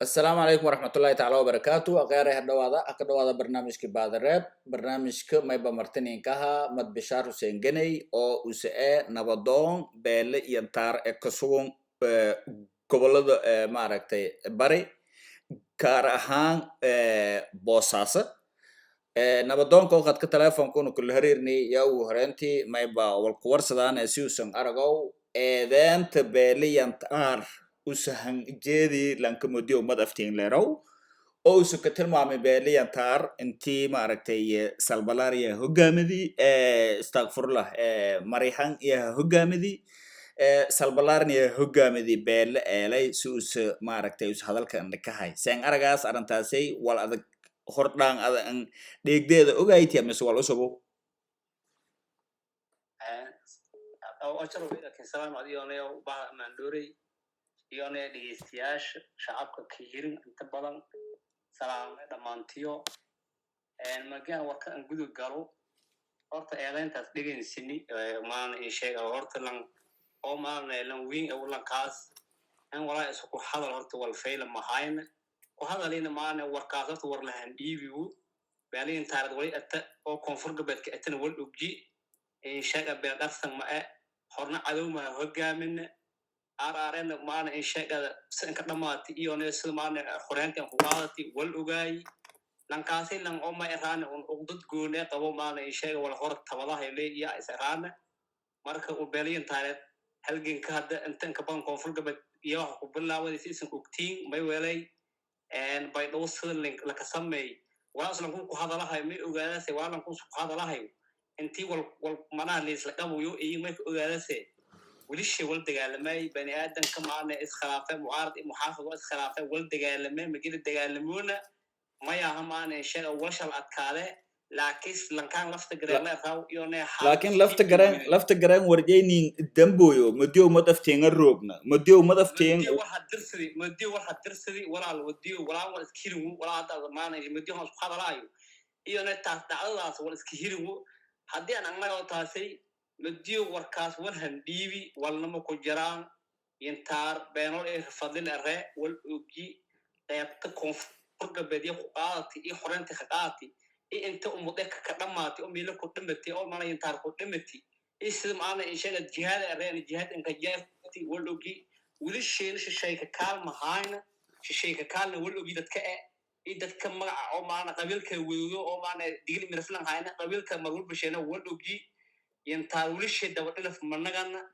السلام عليكم ورحمة الله تعالى وبركاته أغير هدوادا برنامج كبعض الراب برنامج ما يبقى مرتين كها مد بشار حسين جني أو أسئلة نبضون بيل ينتار كسوون قبلد معركتي بري كارهان بوساسة نبضون كو قد كتلافون كونو كل هريرني يو هرنتي ما يبقى والقورسدان أسيوسن أرغو إذن تبيلي ينتار usahan jeedi lanka muddo umad aftiin leerow oo isu ka tilmaamay beeliyan taar intii maaragtay salbalaariya hoggaamidii istaqfurlah marihan iyo hoggaamidii salbalaarniya hoggaamidii beele eelay si us maaragtay us hadalkan ka hay seen aragaas arintaasay wal adag hordhaan adan dheegdeeda ogaaytii ama wal usubo oo ajaro laakiin salaam adiyoonay baa maandooray iyone dhageystayaasha shacabka ka hirin inta badan salaamay dhamaantiyo magaan warka aan gudub galo horta eedayntaas dhageysini maana in sheega horta lan oo maana lan weyn oo lan kaas aan walaa isku hadal horta wal fayla mahayna ku hadalina maana warkaas horta war lahan dhiibiyo baalin taarad way atta oo koonfur gabeedka atana wal ogji in sheega beel dhafsan ma horna cadow ma hoggaamin ararena maana in sheegada sanka dhamaati iyo neesada maana xoreyntan ku qaadati wal ogaay lankaasi lan oo ma iraan oo dad goone qabo maana in sheega wal hor tabadaha leeyahay israana marka uu beeliyan taareed halgan ka hadda intan ka ban koonfur gabad iyo wax ku bilaawday siisan ogtiin may weelay bay dhowsada link la ka sameey waaslan ku hadalahay may ogaadasay waalan ku hadalahay intii wal mana lees la qabo iyo may ogaadasay وليش ولد قالماي بني آدم كم عنا إسخلافة معارض محافظ وإسخلافة ولد قالماي مجيل قالمونا ما يهم عنا شيء وشل أتكاله لكن لان كان لفت قرنا فهو يونه لكن لفت قرن ورجيني دمبويو مديو مدفتين الروبنا مديو مدفتين مديو واحد درسي ولا الوديو ولا السكيرو ولا هذا معنا مديو هم سبحان الله يونه تعالى ولا السكيرو هدي أنا ما قلت هسي مديو وركاس ورهن ديبي والنمو كجران ينتار بينول فضل الرأي والوجي يبقى كونفرق بديه قاطي حرنت خقاطي انت امودك كدماتي اميلك قدمتي او ما ينتار قدمتي اسم انا ان شاء الجهاد الرأي الجهاد انك جافتي والوجي وللشيء شيء كالما هاينا شيء كالنا والوجي دتك دتك ما او ما قبيلك ويو او ما ديل من فلان هاينا قبيلك مرول بشينا والوجي ينتهي وليش دولة في منغنا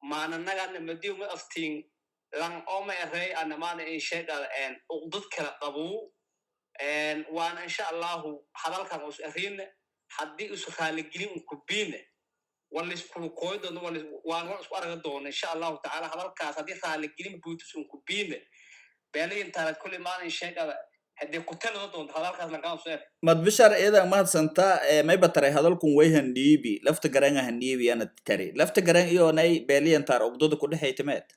ما نغنا مديو ما أفتين لان أوما يري أنا ما نشيء الآن أقدر كلا قبو وأنا إن شاء الله حضرك مسؤولين حدي أسخال الجريم كبين ولا يسكون قيد وأنا أسوار دون إن شاء الله تعالى حضرك حدي خال الجريم بيوتسون كبين بيني أنت كل ما نشيء هدي قتال ضد هذا لقام صير مد بشر إذا ما سنتا ما يبتري هذولكم وين ديبي لفت قرنا هنيبي أنا تري لفت قرنا إيو ناي بيلين تار أقدود كل حيتمات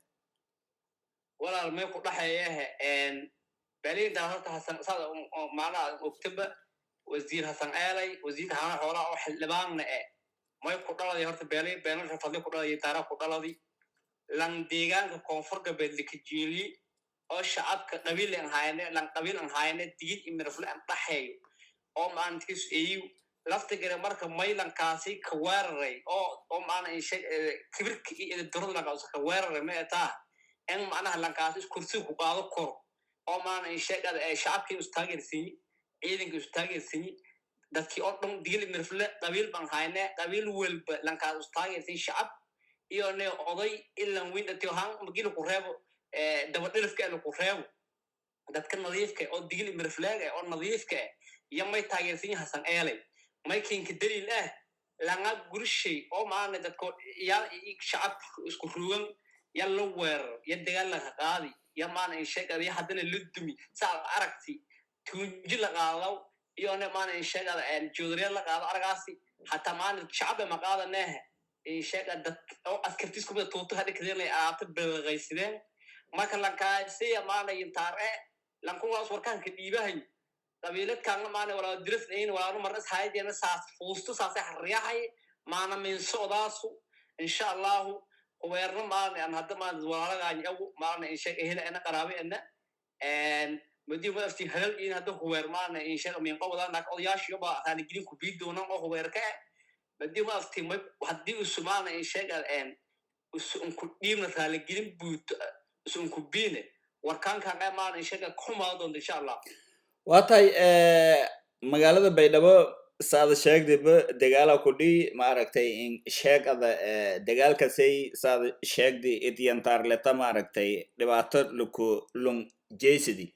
ولا ما يقول حياه إن بيلين تار حسن صار معنا مكتب وزير حسن آلي وزير هنا حولا أو حلبان ما يقول الله يهرت بيلين بينه فضل كل يتارا كل الله لان ديجان كونفرق بيدك جيلي oo shacabka qabiil aan hayne lan qabiil aan hayne digid imirful aan dhaxay oo maantiis iyo lafta gare marka maylan kaasi ka weeraray oo maana in shay kibirka iyo darada laga soo weeraray ma taa in macnaha lan kaasi kursi ku qaado kor oo maana in shay ay shacabkii istaageersiin ciidanka istaageersiin dadkii oo dhan digid imirful qabiil baan hayne qabiil walba lan kaasi istaageersiin shacab iyo oday ilan wiin dadkii haan magil ku reebo dabadhilifka ee ku reebo dadka nadiifka oo digil mirflaaga oo nadiifka yamay taageersan Hasan Eelay maykinka daliil laga gurshay oo maana dadka yaa shacab isku ruugan yalla weer yadagal la qaadi yamaana in sheegay hadana ludumi saal aragti tunji la qaado iyo maana in sheegay aan joodariya la qaado aragaasi hatta maana shacab ma qaadanaah in sheegay dad oo askartiis ku tooto hadii kadeen aad bilqaysideen marka la kaasay maana intaare lan kuwaas warkaan ka dhiibahay qabiilad kan maana wala dirisnayn wala maras haydina saas fuusto saas xariyahay maana min soodaasu insha Allah weerno maana aan hadda ma walaalaga ayu maana in sheeg ehla ana qaraabe ana مدي ما أفتي هل إن هذا هو ورمان إن شاء الله من قبل أنك أضياش يبقى ثاني جرين كبيد ونا أو وركع مدي ما أفتي ما وحدي السمان إن شاء الله الآن وسون كديم ثاني جرين بوت وسون كبينه وكان كان ما إن شاء الله كم هذا إن شاء الله waatay magaalada baydhabo saada sheegdayba dagaala ku dhii maaragtay in sheegada dagaalkasay saada sheegday idyantaarleta maaragtay dhibaato luku lung jeysidi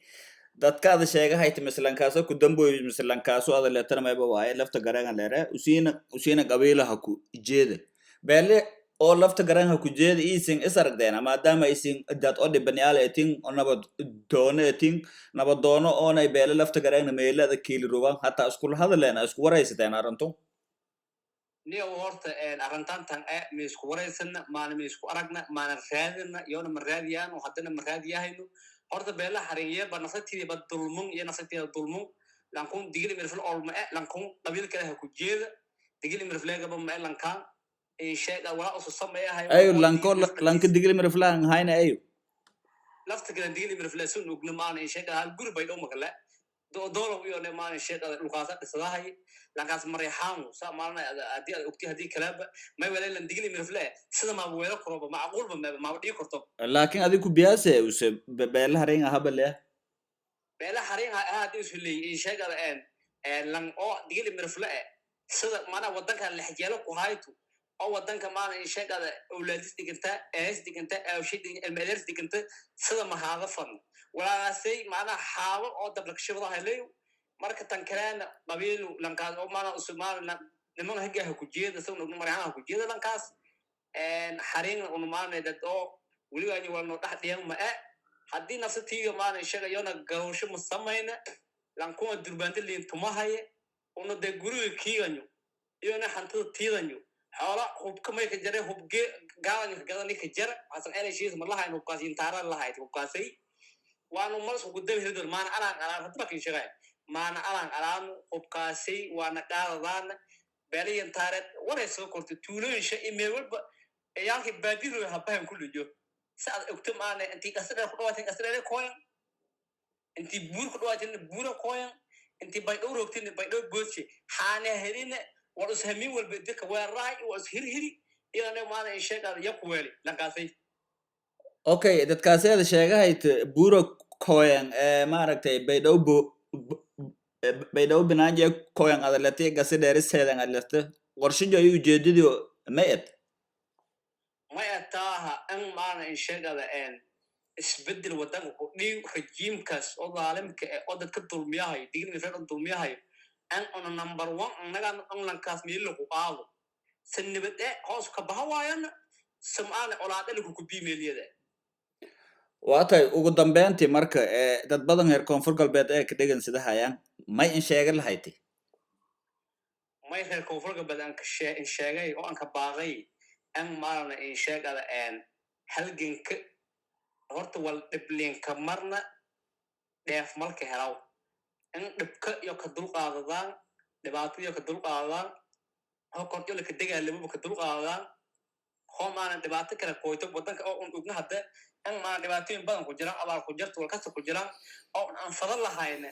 dadka ada sheegahayta mislankaaso ku damboy mislankaaso ada leetana mayba waaye lafta garangan leere usiina qabiilaha ku jeeda beele oo lafta garanha ku jeeda isin isaragdeena maadaama isin dad oo dhibanayaal etin oo nabad doono etin nabad doono oonay beele lafta garangna meelada kiili ruban hataa iskula hadaleena isku waraysateen arrintu niyo horta arrintan tan ma isku waraysana maana ma isku aragna maana raadina iyona ma raadiyaan oo haddana ma raadiyahayno horta beela xariye ba naftiida ba dulmun iyo naftiida dulmun lankun digili mirfil olma lankun qabiil kale ha ku jeeda digili mirfilga ba ma lankan in sheega wala usu sameeyahay ayu lanka digili mirfilaan hayna ayu lafta kale digili mirfilasun ugna maana in sheega hal guri bay dhoma kale doolo iyo ne maana sheega luqaasa dhisadahay lankaas marixaan sa maana adii ogti hadii kalaaba ma wala lan digili mirfilaa sida ma weelo koroba macquul ba ma dhigi karto laakiin adigu biyaase use beela harin ahabale beela harin hadii isu leeyahay in sheega lan oo digili mirfilaa sida maana wadanka la xjeelo ku hayto oo wadanka maana in sheegada awlaadis diganta ees diganta aw shidin almadars diganta sida ma haada fan walaasay maana xaabo oo dabla kashibada helay marka tan kaleena qabiilu lankaas oo maana usmaana niman haga ku jeeda soo marayaan ku jeeda lankaas xarin oo maana dad oo waliba ay wala dhaxdiyaan ma hadii nafsatiga maana in sheega yoona gawsho ma sameeyna lankuwa durbaanta liin tumahaye oo de guriga kiiganyo iyona hantada tiidanyo xoolo hubka may ka jare hubge gaalan gadani ka jar asan ay shiis ma lahayn hubkaasi taara lahayd hubkaasi waanu mar soo guday hirdor maana alaan hadba kin shaqay maana alaan hubkaasi waana qaadadaan beeliyan taareed waray soo kortay tuulooyinka email walba ayaanki baadiru habahan kullu jo saad ogto maana intii qasada ku dhawaatay qasada kooyan intii buur ku dhawaatay buura kooyan intii bay dhowrogtin bay dhow boodshi xaana helina ورسهمين والبدك وراي وسهرهري إلى أن ما أنا إنشاء هذا يقوالي لقاسي. Okay, dadkaasi aad sheegahayt buuro koyan maaragtay baydhabo binaanjee koyan adalati gasi dheeriseedan adlata qorshijo ay ujeedadii mayad taaha an maana inshagada isbedel wadanka ku dhiib rajiimkaas oo daalimka oo dadka dulmiyahay digni reer dulmiyahay an on number 1 naga lankaas meel ku qaado sanibade hoos ka bahawaayan samaana olaadada ku biimeeliyada waatay ugu dambeyntii marka dad badan heer koonfur galbeed ee ka dhigan sida hayaan may in sheegan lahayti may heer koonfur galbeed aan ka sheegay oo aan ka baaqay an maana in sheegada halganka horta wal dhiblinka marna dheef malka helaw in dhibka iyo ka dulqaadadaan dhibaatooyinka ka dulqaadadaan oo korjoo ka dagaalamo ka dulqaadadaan homaana dhibaato kala kooyto wadanka oo ugna hadda in ma dhibaatooyin badan ku jiraan abaal ku jirto wal kasta ku jiraan oo aan fadal lahayna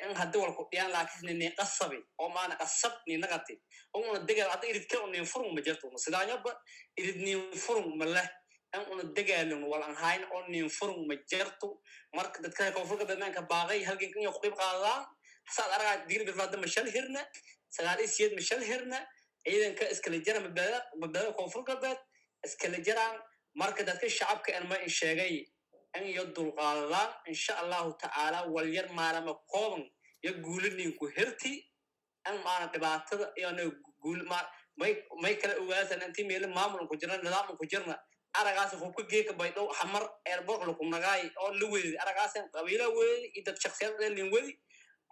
in hadda wal ku dhiyaan laakiin ni qasabi oo maana qasab ni nagati oo una dagaal hadda iridka oo ni furum ma jirto sidaanyaba iridni furum ma leh an una dagaalno wal aan hayn oo ni furum ma jirto marka dadka koonfurka dadnaan ka baaqay halkan iyo qeyb qaadaan saad araga digir bifada ma shal hirna sagaalisiyeed ma shal hirna ciidanka iskala jara mabada koonfurka dad iskala jaraan marka dadka shacabka aan ma sheegay an yadul qaadaan insha Allah ta'ala wal yar maalama kooban ya guulinin ku hirti an maana dhibaatada iyo guul ma may kala ogaasan intii meel maamul ku jirna nidaam ku jirna aragaas oo ku geeka baydhow xamar airport lagu nagaay oo la weeyay aragaas qabiilo weey idad shakhsiyad lin weey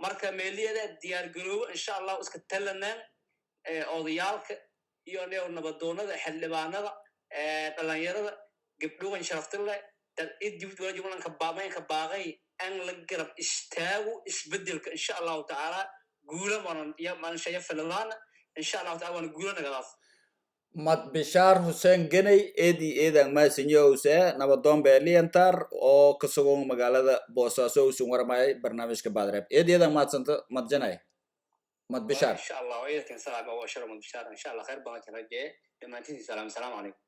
marka meeliyada diyaar garoow insha Allah iska talanaan odayaalka iyo nabadoonada xildhibaanada dhalinyarada gabdhowan sharafta dad idib wala jumlan ka baaqay an la garab istaago isbedelka insha Allah ta'ala guula maran iyo man shay filan insha Allah ta'ala guula nagadaas mad bishaar hussein geney eedi eedan maasinyouse nabadoon beeliyantar oo ka sugan magaalada boosaaso usun warmayay barnaamijka baadreeb eedi eedan maadsanta madjanay mad bishaar إن شاء الله وياك سلام أبو شرم إن شاء الله خير بارك رجع لما تنسي سلام عليكم